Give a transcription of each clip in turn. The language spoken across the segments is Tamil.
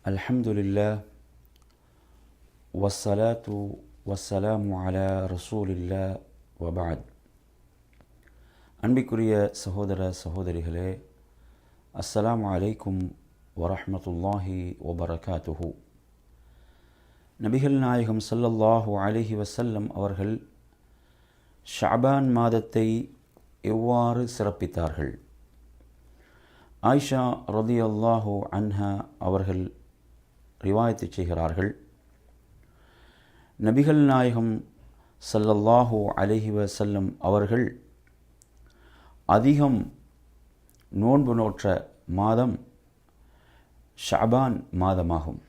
அல்ஹம்துலில்லாஹ் வஸ்ஸலாத்து வஸ்ஸலாமு அலா ரசூலில்லாஹ் வபஅத். அன்பிற்குரிய சகோதர சகோதரிகளே, அஸ்ஸலாமு அலைக்கும் வரஹ்மத்துல்லாஹி வபரகாத்துஹு. நபிகள் நாயகம் ஸல்லல்லாஹு அலைஹி வஸல்லம் அவர்கள் ஷஅபான் மாதத்தை எவ்வாறு சிறப்பித்தார்கள்? ஆயிஷா ரலியல்லாஹு அன்ஹா அவர்கள் ரிவாயத்து செய்கிறார்கள், நபிகள் நாயகம் ஸல்லல்லாஹு அலைஹி வஸல்லம் அவர்கள் அதிகம் நோன்பு நோற்ற மாதம் ஷஅபான் மாதமாகும்.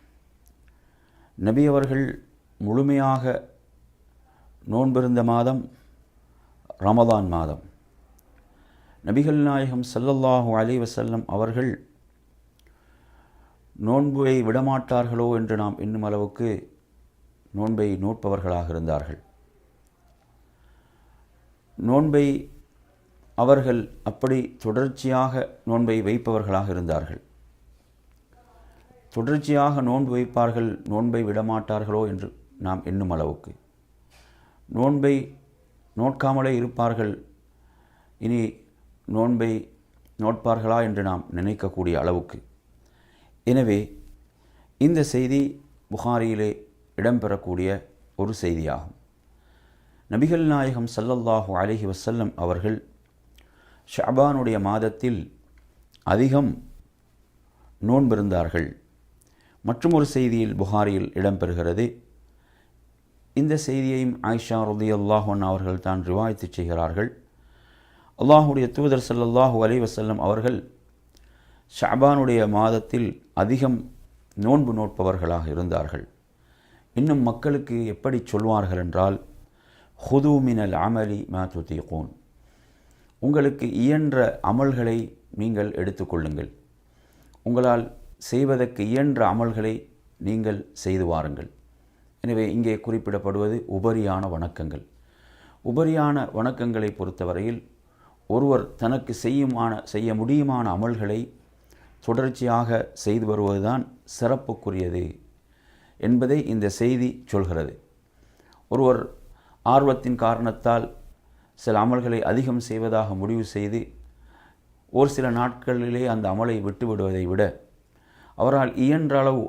நபி அவர்கள் முழுமையாக நோன்பிருந்த மாதம் ரமதான் மாதம். நபிகள் நாயகம் ஸல்லல்லாஹு அலைஹி வஸல்லம் அவர்கள் நோன்பை விடமாட்டார்களோ என்று நாம் எண்ணும் அளவுக்கு நோன்பை நோட்பவர்களாக இருந்தார்கள். நோன்பை அவர்கள் அப்படி தொடர்ச்சியாக நோன்பை வைப்பவர்களாக இருந்தார்கள். தொடர்ச்சியாக நோன்பு வைப்பார்கள், நோன்பை விடமாட்டார்களோ என்று நாம் எண்ணும் அளவுக்கு. நோன்பை நோட்காமலே இருப்பார்கள், இனி நோன்பை நோட்பார்களா என்று நாம் நினைக்கக்கூடிய அளவுக்கு. எனவே இந்த செய்தி புகாரியிலே இடம்பெறக்கூடிய ஒரு செய்தியாகும். நபிகள் நாயகம் ஸல்லல்லாஹு அலைஹி வஸல்லம் அவர்கள் ஷஅபானுடைய மாதத்தில் அதிகம் நோன்பிருந்தார்கள். மற்றும் ஒரு செய்தியில் புகாரியில் இடம்பெறுகிறது. இந்த செய்தியையும் ஆயிஷா ரலியல்லாஹு அன்ஹா அவர்கள் தான் ரிவாயத்து செய்கிறார்கள். அல்லாஹுடைய தூதர் ஸல்லல்லாஹு அலைஹி வஸல்லம் அவர்கள் ஷஅபானுடைய மாதத்தில் அதிகம் நோன்பு நோட்பவர்களாக இருந்தார்கள். இன்னும் மக்களுக்கு எப்படி சொல்வார்கள் என்றால், ஹுது மினல் அமலி மா துதீகூன், உங்களுக்கு இயன்ற அமல்களை நீங்கள் எடுத்துக்கொள்ளுங்கள், உங்களால் செய்வதற்கு இயன்ற அமல்களை நீங்கள் செய்து வாருங்கள். எனவே இங்கே குறிப்பிடப்படுவது உபரியான வணக்கங்கள். உபரியான வணக்கங்களை பொறுத்தவரையில் ஒருவர் தனக்கு செய்ய முடியுமான அமல்களை தொடர்ச்சியாக செய்து வருவதுதான் சிறப்புக்குரியது என்பதை இந்த செய்தி சொல்கிறது. ஒருவர் ஆர்வத்தின் காரணத்தால் சில அமல்களை அதிகம் செய்வதாக முடிவு செய்து ஒரு சில நாட்களிலே அந்த அமலை விட்டுவிடுவதை விட அவரால் இயன்ற அளவு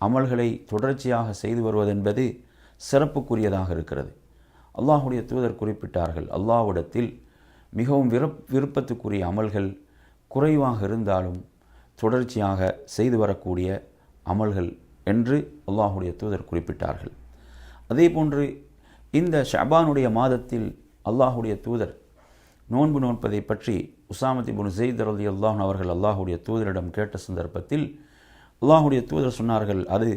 அமல்களை தொடர்ச்சியாக செய்து வருவதென்பது சிறப்புக்குரியதாக இருக்கிறது. அல்லாஹுடைய தூதர் குறிப்பிட்டார்கள், அல்லாஹ்விடத்தில் மிகவும் விருப்பத்துக்குரிய அமல்கள் குறைவாக இருந்தாலும் தொடர்ச்சியாக செய்து வரக்கூடிய அமல்கள் என்று அல்லாஹுடைய தூதர் குறிப்பிட்டார்கள். அதே போன்று இந்த ஷஅபானுடைய மாதத்தில் அல்லாஹுடைய தூதர் நோன்பு நோன்பதை பற்றி உஸாமத் இப்னு ஸைத் ரலியல்லாஹு அன்ஹு அவர்கள் அல்லாஹுடைய தூதரிடம் கேட்ட சந்தர்ப்பத்தில் அல்லாஹுடைய தூதர் சொன்னார்கள், அது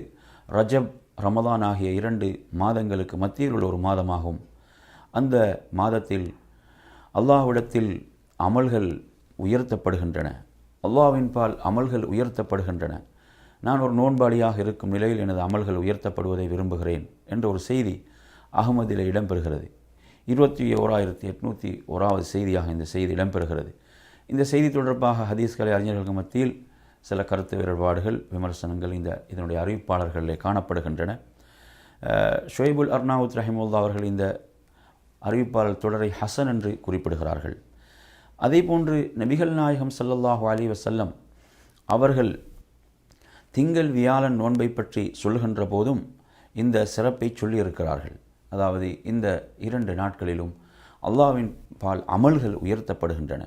ரஜப் ரமதான் ஆகிய 2 மாதங்களுக்கு மத்தியில் உள்ள ஒரு மாதமாகும். அந்த மாதத்தில் அல்லாஹ்விடத்தில் அமல்கள் உயர்த்தப்படுகின்றன, அல்லாஹ்வின் பால் அமல்கள் உயர்த்தப்படுகின்றன. நான் ஒரு நோன்பாளியாக இருக்கும் நிலையில் எனது அமல்கள் உயர்த்தப்படுவதை விரும்புகிறேன் என்ற ஒரு செய்தி அஹ்மதிலே இடம்பெறுகிறது. 21801வது செய்தியாக இந்த செய்தி இடம்பெறுகிறது. இந்த செய்தி தொடர்பாக ஹதீஸ்கலை அறிஞர்களுக்கு மத்தியில் சில கருத்து வேறுபாடுகள், விமர்சனங்கள் இதனுடைய அறிவிப்பாளர்களிலே காணப்படுகின்றன. ஷுவைபுல் அர்னாவுத் ரஹிமுல்லா அவர்கள் இந்த அறிவிப்பாளர் தொடரை ஹசன் என்று குறிப்பிடுகிறார்கள். அதே போன்று நபிகள் நாயகம் ஸல்லல்லாஹு அலைஹி வஸல்லம் அவர்கள் திங்கள் வியாழன் நோன்பை பற்றி சொல்கின்ற போதும் இந்த சிறப்பை சொல்லியிருக்கிறார்கள். அதாவது இந்த 2 நாட்களிலும் அல்லாஹ்வின் பால் அமல்கள் உயர்த்தப்படுகின்றன.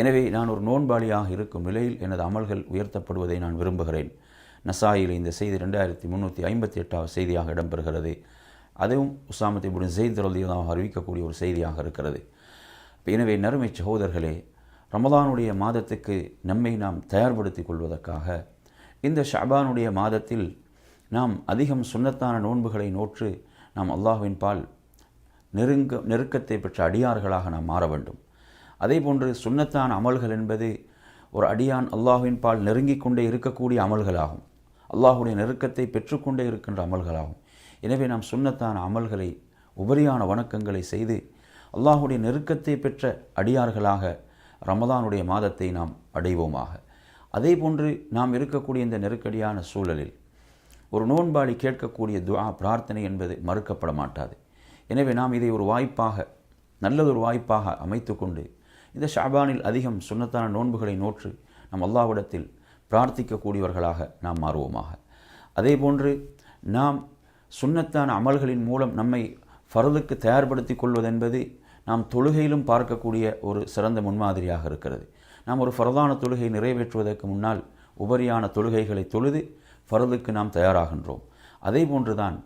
எனவே நான் ஒரு நோன்பாளியாக இருக்கும் நிலையில் எனது அமல்கள் உயர்த்தப்படுவதை நான் விரும்புகிறேன். நசாயில் இந்த செய்தி 2358வது செய்தியாக இடம்பெறுகிறது. அதுவும் உஸாமத் இப்னு ஸைத் ரலியல்லாஹு அறிவிக்கக்கூடிய ஒரு செய்தியாக இருக்கிறது. எனவே நறுமை சகோதரர்களே, ரமதானுடைய மாதத்துக்கு நம்மை நாம் தயார்படுத்திக் கொள்வதற்காக இந்த ஷஅபானுடைய மாதத்தில் நாம் அதிகம் சுன்னத்தான நோன்புகளை நோற்று நாம் அல்லாஹ்வின் பால் நெருக்கத்தை பெற்ற அடியார்களாக நாம் மாற வேண்டும். அதே போன்று சுன்னத்தான அமல்கள் என்பது ஒரு அடியான் அல்லாஹ்வின் பால் நெருங்கிக் கொண்டே இருக்கக்கூடிய அமல்களாகும், அல்லாஹுடைய நெருக்கத்தை பெற்றுக்கொண்டே இருக்கின்ற அமல்களாகும். எனவே நாம் சுன்னத்தான அமல்களை, உபரியான வணக்கங்களை செய்து அல்லாஹுடைய நெருக்கத்தை பெற்ற அடியார்களாக ரமதானுடைய மாதத்தை நாம் அடைவோமாக. அதே போன்று நாம் இருக்கக்கூடிய இந்த நெருக்கடியான சூழலில் ஒரு நோன்பாளி கேட்கக்கூடிய துஆ பிரார்த்தனை என்பது மறுக்கப்பட மாட்டாது. எனவே நாம் இதை ஒரு வாய்ப்பாக, நல்லதொரு வாய்ப்பாக அமைத்து கொண்டு இந்த ஷாபானில் அதிகம் சுன்னத்தான நோன்புகளை நோற்று நம் அல்லாஹ்விடத்தில் பிரார்த்திக்கக்கூடியவர்களாக நாம் மாறுவோமாக. அதேபோன்று நாம் சுன்னத்தான அமல்களின் மூலம் நம்மை ஃபர்துக்கு தயார்படுத்தி கொள்வதென்பது நாம் தொழுகையிலும் பார்க்கக்கூடிய ஒரு சிறந்த முன்மாதிரியாக இருக்கிறது. நாம் ஒரு ஃபர்தான தொழுகை நிறைவேற்றுவதற்கு முன்னால் உபரியான தொழுகைகளை தொழுது ஃபர்துக்கு நாம் தயாராகின்றோம். அதே போன்றுதான்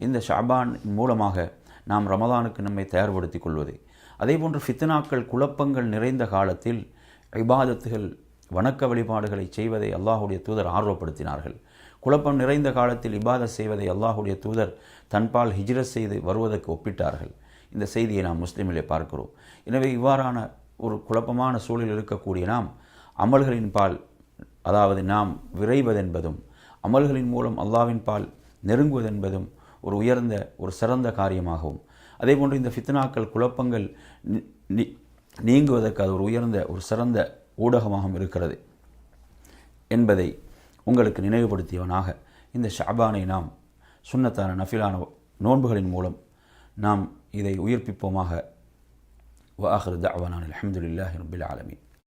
இந்த ஷாபான் மூலமாக நாம் ரமதானுக்கு நம்மை தயார்படுத்தி கொள்வது. அதேபோன்று ஃபித்னாக்கள், குழப்பங்கள் நிறைந்த காலத்தில் இபாதத்துகள், வணக்க வழிபாடுகளை செய்வதை அல்லாஹுடைய தூதர் ஆர்வப்படுத்தினார்கள். குழப்பம் நிறைந்த காலத்தில் இபாதத் செய்வதை அல்லாஹுடைய தூதர் தன்பால் ஹிஜ்ரத் செய்து வருவதற்கு ஒப்பிட்டார்கள். இந்த செய்தியை நாம் முஸ்லிமிலே பார்க்கிறோம். எனவே இவ்வாறான ஒரு குழப்பமான சூழலில் இருக்கக்கூடிய நாம் அமல்களின் பால், அதாவது நாம் விரைவதென்பதும் அமல்களின் மூலம் அல்லாஹ்வின் பால் நெருங்குவதென்பதும் ஒரு உயர்ந்த, ஒரு சிறந்த காரியமாகவும், அதேபோன்று இந்த ஃபித்னாக்கள், குழப்பங்கள் நீங்குவதற்கு அது ஒரு உயர்ந்த, ஒரு சிறந்த ஊடகமாகவும் இருக்கிறது என்பதை உங்களுக்கு நினைவுபடுத்தியவனாக இந்த ஷாபானை நாம் சுன்னத்தான நஃபிலான நோன்புகளின் மூலம் நாம் இதை உயிர்ப்பிப்போமாக. வஆகிரு தஅவானா அல்ஹம்துலில்லாஹி ரப்பில் ஆலமீன்.